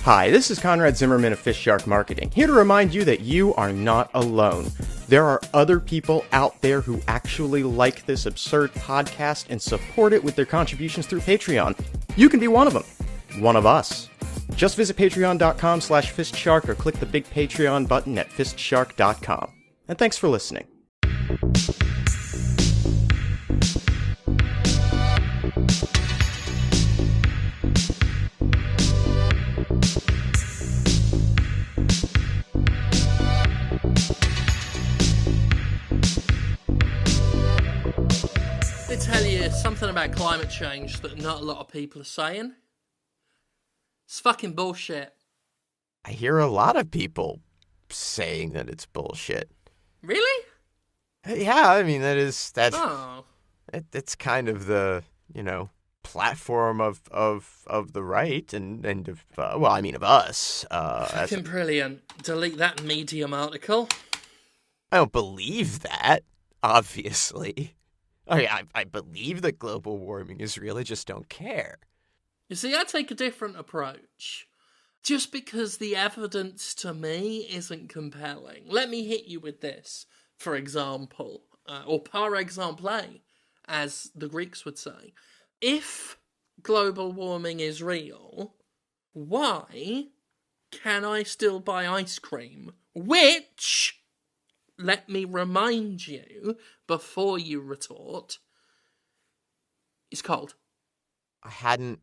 Hi, this is Conrad Zimmerman of FistShark Marketing, here to remind you that you are not alone. There are other people out there who actually like this absurd podcast and support it with their contributions through Patreon. You can be one of them. One of us. Just visit patreon.com/FistShark or click the big Patreon button at FistShark.com. And thanks for listening. Tell you something about climate change that not a lot of people are saying. It's fucking bullshit. I hear a lot of people saying that it's bullshit. Really? Yeah, I mean that's Oh. it's kind of the, platform of the right and of of us. Fucking brilliant. Delete that Medium article. I don't believe that, obviously. I believe that global warming is real, I just don't care. You see, I take a different approach. Just because the evidence to me isn't compelling. Let me hit you with this, for example, or par exemple, as the Greeks would say. If global warming is real, why can I still buy ice cream? Which, let me remind you, before you retort, is cold. I hadn't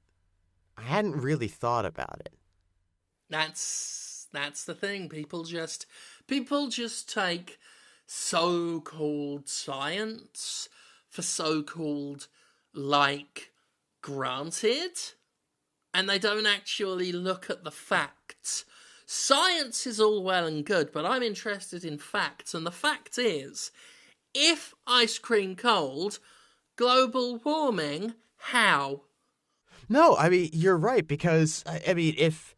really thought about it. That's the thing. People just take so-called science for so-called, granted, and they don't actually look at the facts. Science is all well and good, but I'm interested in facts, and the fact is, if ice cream cold, global warming, how? No, I mean, you're right, because, if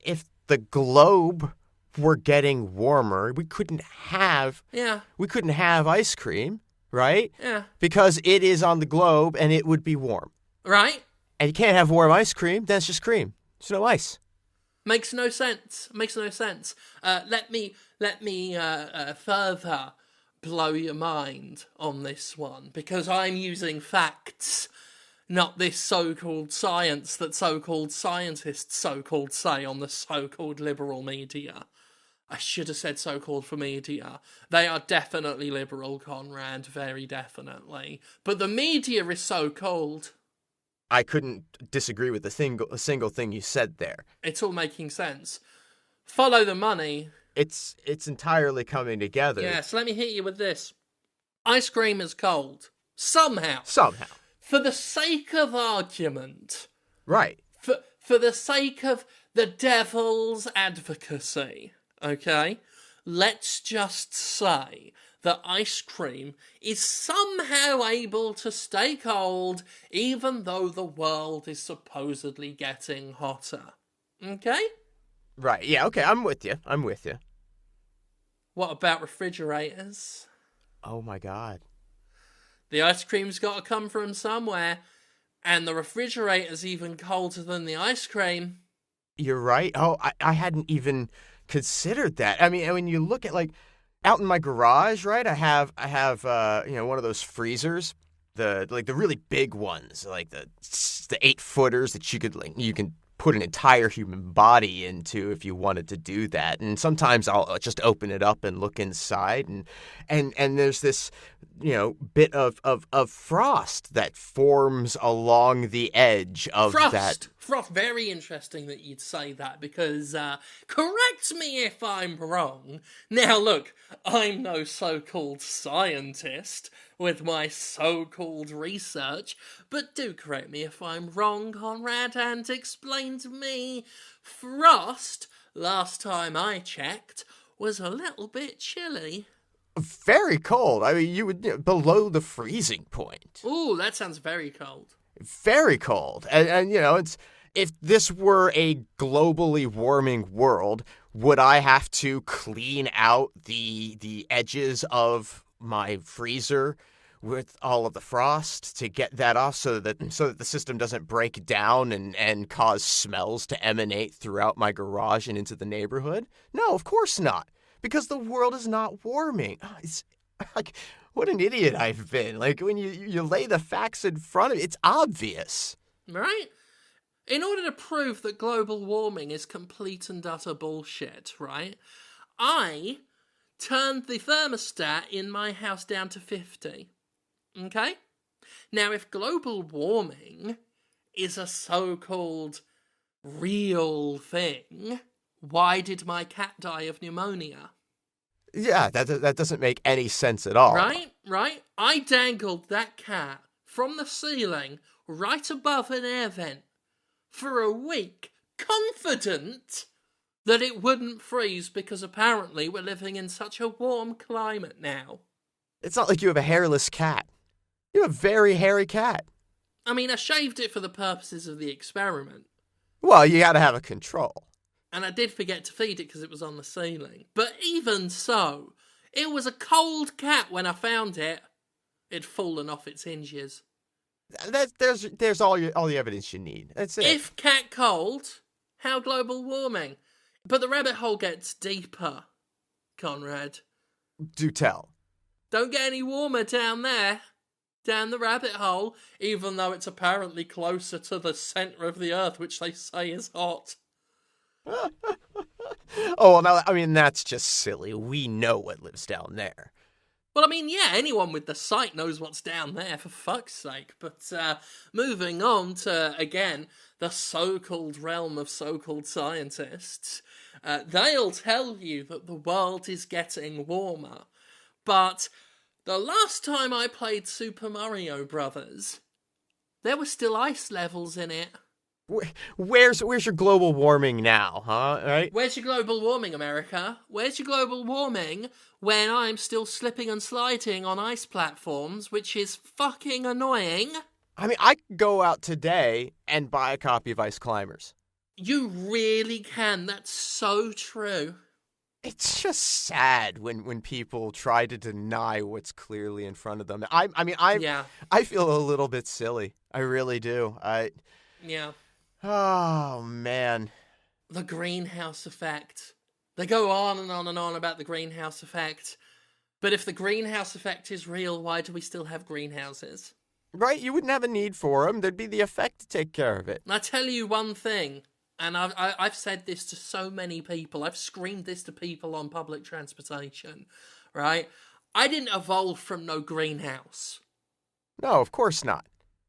the globe were getting warmer, we couldn't have ice cream, right? Yeah. Because it is on the globe, and it would be warm. Right? And you can't have warm ice cream, then it's just cream. There's no ice. Makes no sense. Let me further blow your mind on this one, because I'm using facts, not this so-called science that so-called scientists so-called say on the so-called liberal media. I should have said so-called for media. They are definitely liberal, Conrad, very definitely. But the media is so-called. I couldn't disagree with a single thing you said there. It's all making sense. Follow the money. It's entirely coming together. Yeah, so let me hit you with this. Ice cream is cold. Somehow. For the sake of argument. Right. For the sake of the devil's advocacy, okay? Let's just say that ice cream is somehow able to stay cold even though the world is supposedly getting hotter. Okay? Right, yeah, okay, I'm with you. What about refrigerators? Oh my God. The ice cream's got to come from somewhere, and the refrigerator's even colder than the ice cream. You're right. Oh, I hadn't even considered that. I memean, when you look at, out in my garage, right, I have one of those freezers, the really big ones, the 8-footers that you can put an entire human body into if you wanted to do that. And sometimes I'll just open it up and look inside, and there's this bit of frost that forms along the edge of that. Frost, very interesting that you'd say that, because correct me if I'm wrong. Now look, I'm no so-called scientist with my so-called research, but do correct me if I'm wrong, Conrad, and explain to me. Frost, last time I checked, was a little bit chilly. Very cold. I mean, you would below the freezing point. Ooh, that sounds very cold. Very cold. And it's, if this were a globally warming world, would I have to clean out the edges of my freezer with all of the frost to get that off so that the system doesn't break down and cause smells to emanate throughout my garage and into the neighborhood? No, of course not. Because the world is not warming. It's like, what an idiot I've been. Like, when you lay the facts in front of you, it's obvious. Right? In order to prove that global warming is complete and utter bullshit, right, I turned the thermostat in my house down to 50. Okay? Now, if global warming is a so-called real thing, why did my cat die of pneumonia? Yeah, that doesn't make any sense at all. Right? I dangled that cat from the ceiling right above an air vent for a week, confident that it wouldn't freeze because apparently we're living in such a warm climate now. It's not like you have a hairless cat. You have a very hairy cat. I mean, I shaved it for the purposes of the experiment. Well, you gotta have a control. And I did forget to feed it because it was on the ceiling. But even so, it was a cold cat when I found it. It'd fallen off its hinges. There's all the evidence you need. That's it. If cat cold, how global warming? But the rabbit hole gets deeper, Conrad. Do tell. Don't get any warmer down there, down the rabbit hole, even though it's apparently closer to the centre of the earth, which they say is hot. Oh, well, now, I mean, that's just silly. We know what lives down there. Well, I mean, yeah, anyone with the sight knows what's down there, for fuck's sake. But moving on to, again, the so-called realm of so-called scientists, they'll tell you that the world is getting warmer. But the last time I played Super Mario Brothers, there were still ice levels in it. Where's your global warming now, huh? Right? Where's your global warming, America? Where's your global warming when I'm still slipping and sliding on ice platforms, which is fucking annoying? I mean, I could go out today and buy a copy of Ice Climbers. You really can. That's so true. It's just sad when people try to deny what's clearly in front of them. I feel a little bit silly. I really do. Yeah. Oh, man. The greenhouse effect. They go on and on and on about the greenhouse effect. But if the greenhouse effect is real, why do we still have greenhouses? Right? You wouldn't have a need for them. There'd be the effect to take care of it. And I tell you one thing, and I've said this to so many people. I've screamed this to people on public transportation, right? I didn't evolve from no greenhouse. No, of course not.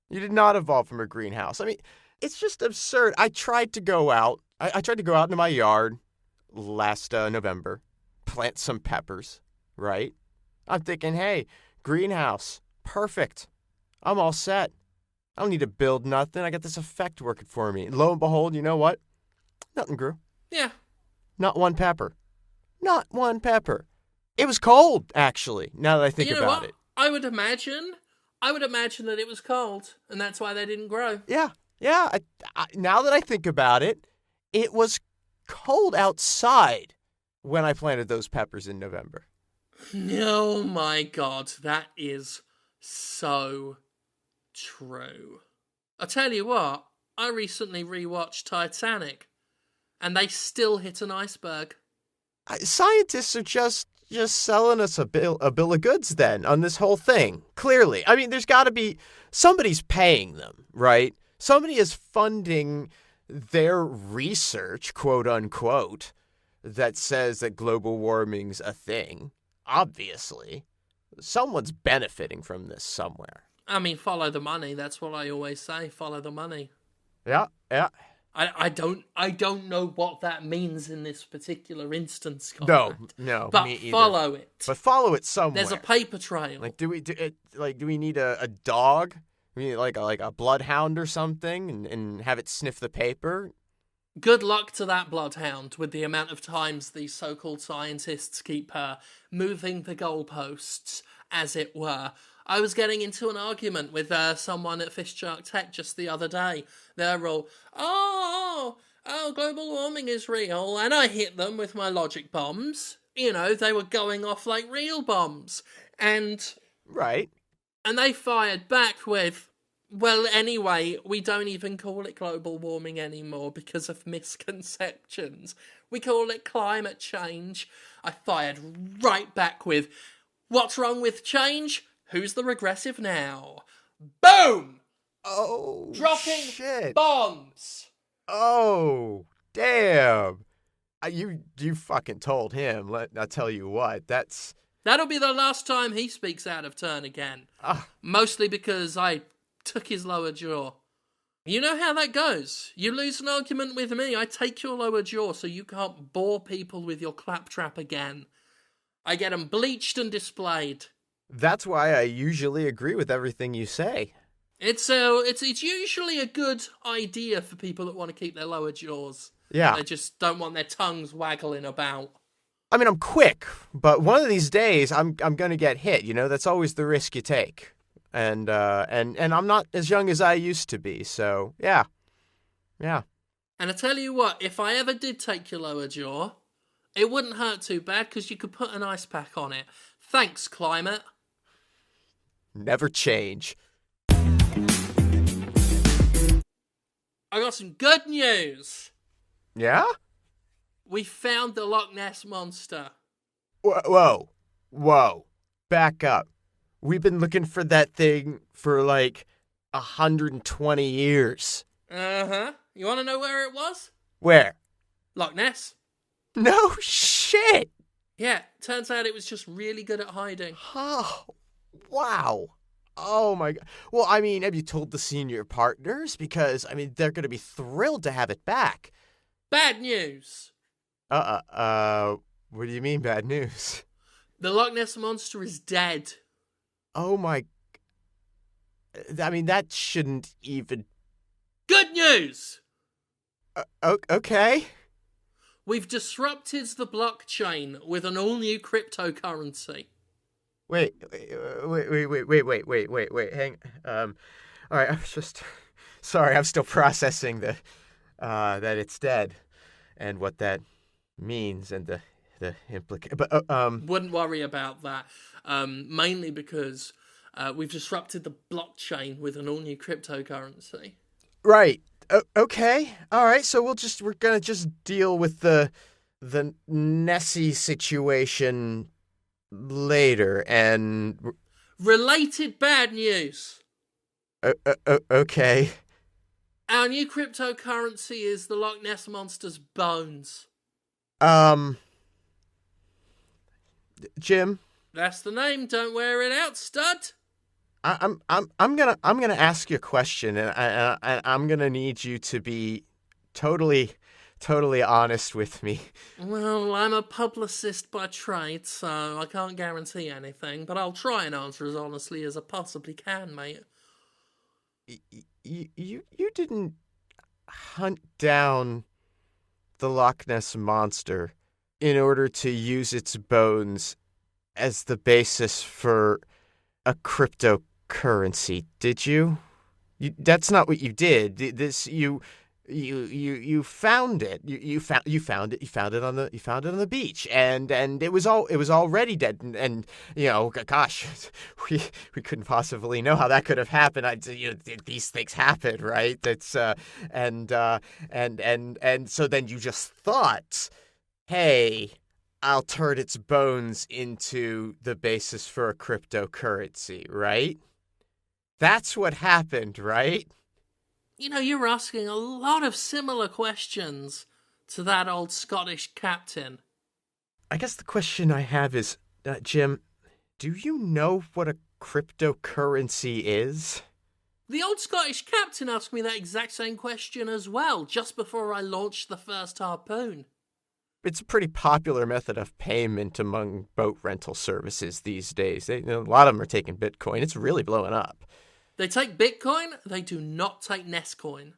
You did not evolve from a greenhouse. I mean, it's just absurd. I tried to go out. I tried to go out into my yard last November, plant some peppers, right? I'm thinking, hey, greenhouse, perfect. I'm all set. I don't need to build nothing. I got this effect working for me. And lo and behold, you know what? Nothing grew. Yeah. Not one pepper. Not one pepper. It was cold, actually, now that I think about it. I would imagine that it was cold, and that's why they didn't grow. Yeah. Now that I think about it, it was cold outside when I planted those peppers in November. Oh my God, that is so true. I tell you what, I recently rewatched Titanic, and they still hit an iceberg. Scientists are just selling us a bill of goods then on this whole thing. Clearly, I mean, there's got to be somebody's paying them, right? Somebody is funding their research, quote unquote, that says that global warming's a thing. Obviously, someone's benefiting from this somewhere. I mean, follow the money. That's what I always say. Follow the money. Yeah. I don't know what that means in this particular instance, Conrad. No, but me either. Follow it. But follow it somewhere. There's a paper trail. Like, do we need a dog? We need like a bloodhound or something, and have it sniff the paper. Good luck to that bloodhound with the amount of times these so-called scientists keep moving the goalposts, as it were. I was getting into an argument with someone at FistShark Tech just the other day. They're all, oh, global warming is real. And I hit them with my logic bombs. You know, they were going off like real bombs. And right. And they fired back with, well, anyway, we don't even call it global warming anymore because of misconceptions. We call it climate change. I fired right back with, what's wrong with change? Who's the regressive now? Boom! Oh, Dropping shit. bombs. Oh, damn. You fucking told him. I'll tell you what, That'll be the last time he speaks out of turn again. Mostly because I took his lower jaw. You know how that goes. You lose an argument with me, I take your lower jaw so you can't bore people with your claptrap again. I get them bleached and displayed. That's why I usually agree with everything you say. It's usually a good idea for people that want to keep their lower jaws. Yeah. They just don't want their tongues waggling about. I mean, I'm quick, but one of these days I'm going to get hit, That's always the risk you take. And I'm not as young as I used to be, so yeah. Yeah. And I tell you what, if I ever did take your lower jaw, it wouldn't hurt too bad because you could put an ice pack on it. Thanks, climate. Never change. I got some good news. Yeah? We found the Loch Ness Monster. Whoa. Back up. We've been looking for that thing for like 120 years. Uh-huh. You want to know where it was? Where? Loch Ness. No shit! Yeah, turns out it was just really good at hiding. Oh, wow. Oh my God. Well, I mean, have you told the senior partners? Because, I mean, they're going to be thrilled to have it back. Bad news. What do you mean bad news? The Loch Ness Monster is dead. Oh my... I mean, that shouldn't even... Good news! Okay. We've disrupted the blockchain with an all-new cryptocurrency. Wait. Hang. All right. I was just sorry. I'm still processing that it's dead, and what that means, and the implication. But Wouldn't worry about that. Mainly because we've disrupted the blockchain with an all-new cryptocurrency. Right. Okay. All right. So we're gonna just deal with the Nessie situation later, and Related bad news. Okay. Our new cryptocurrency is the Loch Ness Monster's bones. Jim. That's the name. Don't wear it out, stud. I'm gonna ask you a question, and I'm gonna need you to be totally honest with me. Well, I'm a publicist by trade, so I can't guarantee anything, but I'll try and answer as honestly as I possibly can, mate. You didn't hunt down the Loch Ness Monster in order to use its bones as the basis for a cryptocurrency, did you? That's not what you did. You found it. You found it on the beach, and it was already dead. And gosh, we couldn't possibly know how that could have happened. These things happen, right? That's and so then you just thought, hey, I'll turn its bones into the basis for a cryptocurrency, right? That's what happened, right? You're asking a lot of similar questions to that old Scottish captain. I guess the question I have is, Jim, do you know what a cryptocurrency is? The old Scottish captain asked me that exact same question as well, just before I launched the first harpoon. It's a pretty popular method of payment among boat rental services these days. A lot of them are taking Bitcoin. It's really blowing up. They take Bitcoin, they do not take Nesscoin.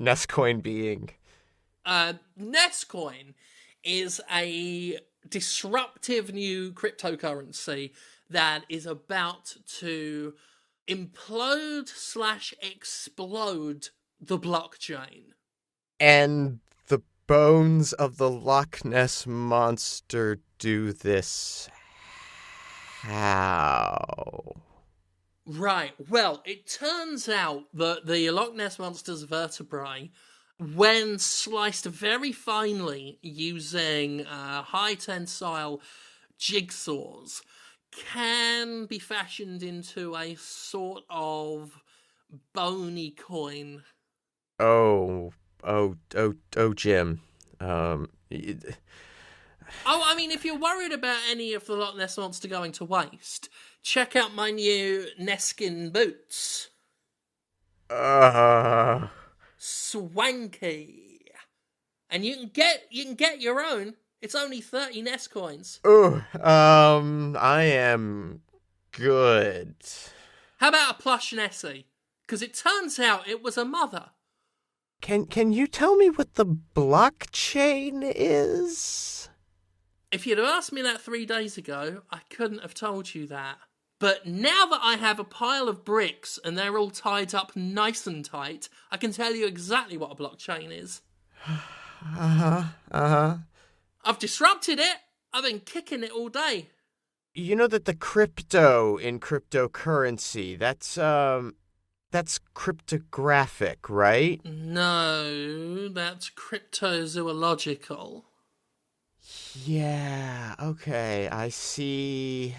Nesscoin being? Nesscoin is a disruptive new cryptocurrency that is about to implode/explode the blockchain. And the bones of the Loch Ness Monster do this How? Right, well, it turns out that the Loch Ness Monster's vertebrae, when sliced very finely using high tensile jigsaws, can be fashioned into a sort of bony coin. Jim. Y- Oh, I mean, if you're worried about any of the Loch Ness Monster going to waste, check out my new Neskin boots. uh, Swanky. And you can get your own. It's only 30 Ness coins. I am good. How about a plush Nessie? Because it turns out it was a mother. Can you tell me what the blockchain is? If you'd have asked me that 3 days ago, I couldn't have told you that. But now that I have a pile of bricks and they're all tied up nice and tight, I can tell you exactly what a blockchain is. I've disrupted it. I've been kicking it all day. You know that the crypto in cryptocurrency, that's cryptographic, right? No, that's cryptozoological. Yeah, okay. I see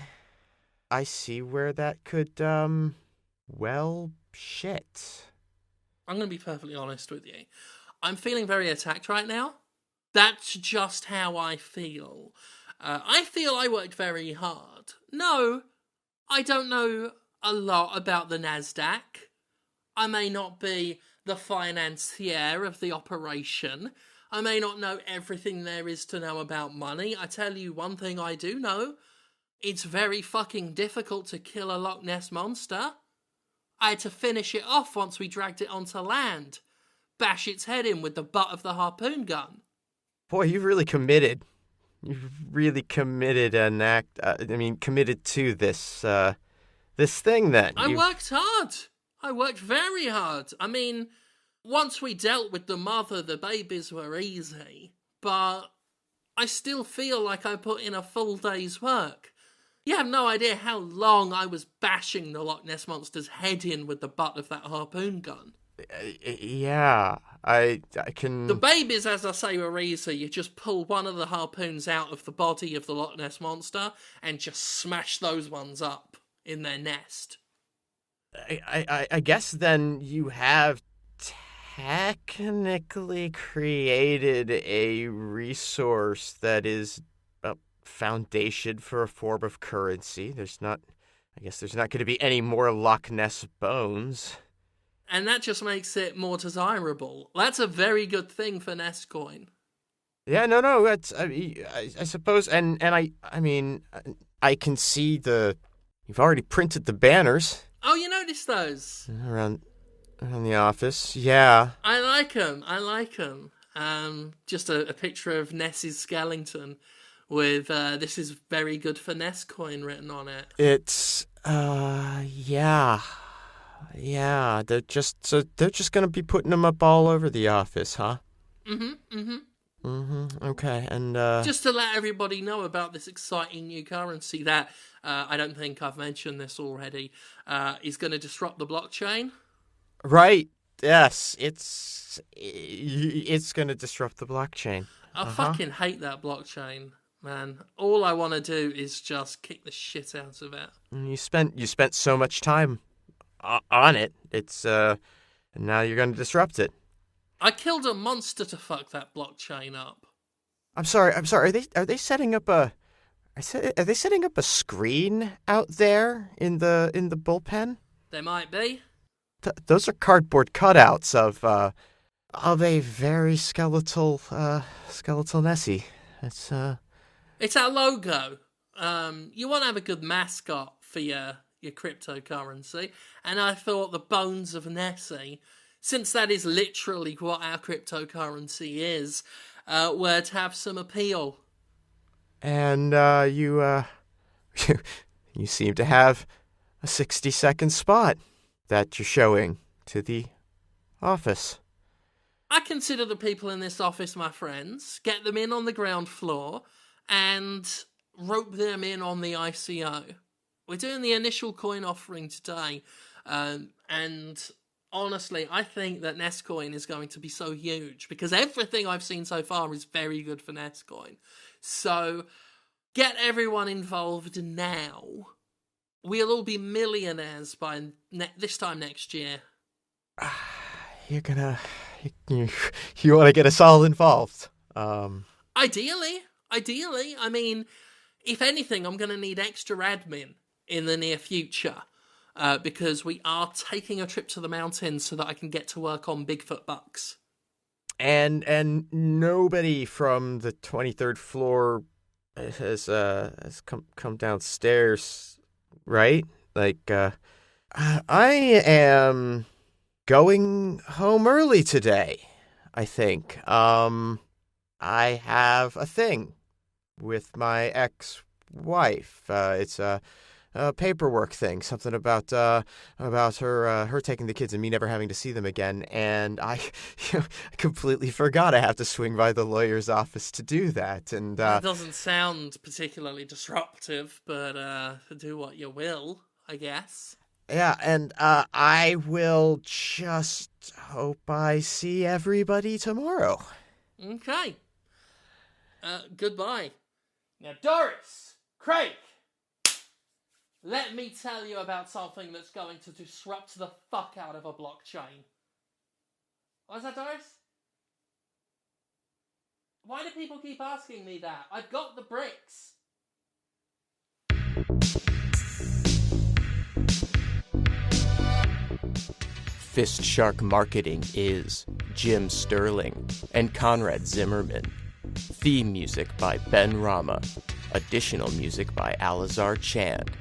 where that could well, shit. I'm going to be perfectly honest with you. I'm feeling very attacked right now. That's just how I feel. I feel I worked very hard. No, I don't know a lot about the NASDAQ. I may not be the financier of the operation. I may not know everything there is to know about money. I tell you one thing I do know. It's very fucking difficult to kill a Loch Ness Monster. I had to finish it off once we dragged it onto land. Bash its head in with the butt of the harpoon gun. Boy, you've really committed. You've really committed committed to this thing then. I worked hard. I worked very hard. I mean, once we dealt with the mother, the babies were easy. But I still feel like I put in a full day's work. You have no idea how long I was bashing the Loch Ness Monster's head in with the butt of that harpoon gun. Yeah, I can... The babies, as I say, were easy. You just pull one of the harpoons out of the body of the Loch Ness Monster and just smash those ones up in their nest. I guess then you have technically created a resource that is a foundation for a form of currency. There's not going to be any more Loch Ness bones. And that just makes it more desirable. That's a very good thing for Nestcoin. Yeah, no, that's I suppose, and I mean, I can see you've already printed the banners. Oh, you noticed those? Around the office, yeah. I like them. Just a picture of Ness's skeleton with "This is very good for Nestcoin" written on it. It's yeah. They're just gonna be putting them up all over the office, huh? Okay, and just to let everybody know about this exciting new currency that I don't think I've mentioned this already is going to disrupt the blockchain. Right. Yes, it's going to disrupt the blockchain. I fucking hate that blockchain, man. All I want to do is just kick the shit out of it. You spent so much time on it. It's and now you're going to disrupt it. I killed a monster to fuck that blockchain up. I'm sorry. Are they setting up a screen out there in the bullpen? There might be. Those are cardboard cutouts of a very skeletal Nessie. It's our logo. You want to have a good mascot for your cryptocurrency, and I thought the bones of Nessie, since that is literally what our cryptocurrency is, were to have some appeal. And you seem to have a 60-second spot that you're showing to the office. I consider the people in this office my friends, get them in on the ground floor, and rope them in on the ICO. We're doing the initial coin offering today, and honestly, I think that Nestcoin is going to be so huge because everything I've seen so far is very good for Nestcoin. So get everyone involved now. We'll all be millionaires by this time next year. You want to get us all involved. Ideally. I mean, if anything, I'm going to need extra admin in the near future. Because we are taking a trip to the mountains so that I can get to work on Bigfoot bucks. And nobody from the 23rd floor has come downstairs, right? Like, I am going home early today, I think. I have a thing with my ex-wife. It's a paperwork thing, something about her taking the kids and me never having to see them again, and I completely forgot I have to swing by the lawyer's office to do that. And That doesn't sound particularly disruptive, but do what you will, I guess. Yeah, and I will just hope I see everybody tomorrow. Okay. Goodbye. Now, Doris, Craig, let me tell you about something that's going to disrupt the fuck out of a blockchain. What's that, Doris? Why do people keep asking me that? I've got the bricks. FistShark Marketing is Jim Sterling and Conrad Zimmerman. Theme music by Ben Rama. Additional music by Alizar Chand.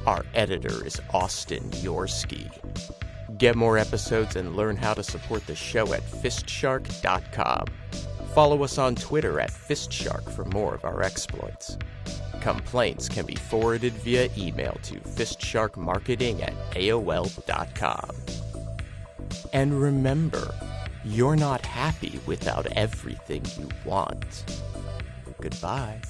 Our editor is Austin Yorsky. Get more episodes and learn how to support the show at FistShark.com. Follow us on Twitter at FistShark for more of our exploits. Complaints can be forwarded via email to fistsharkmarketing@aol.com. And remember, you're not happy without everything you want. Goodbye.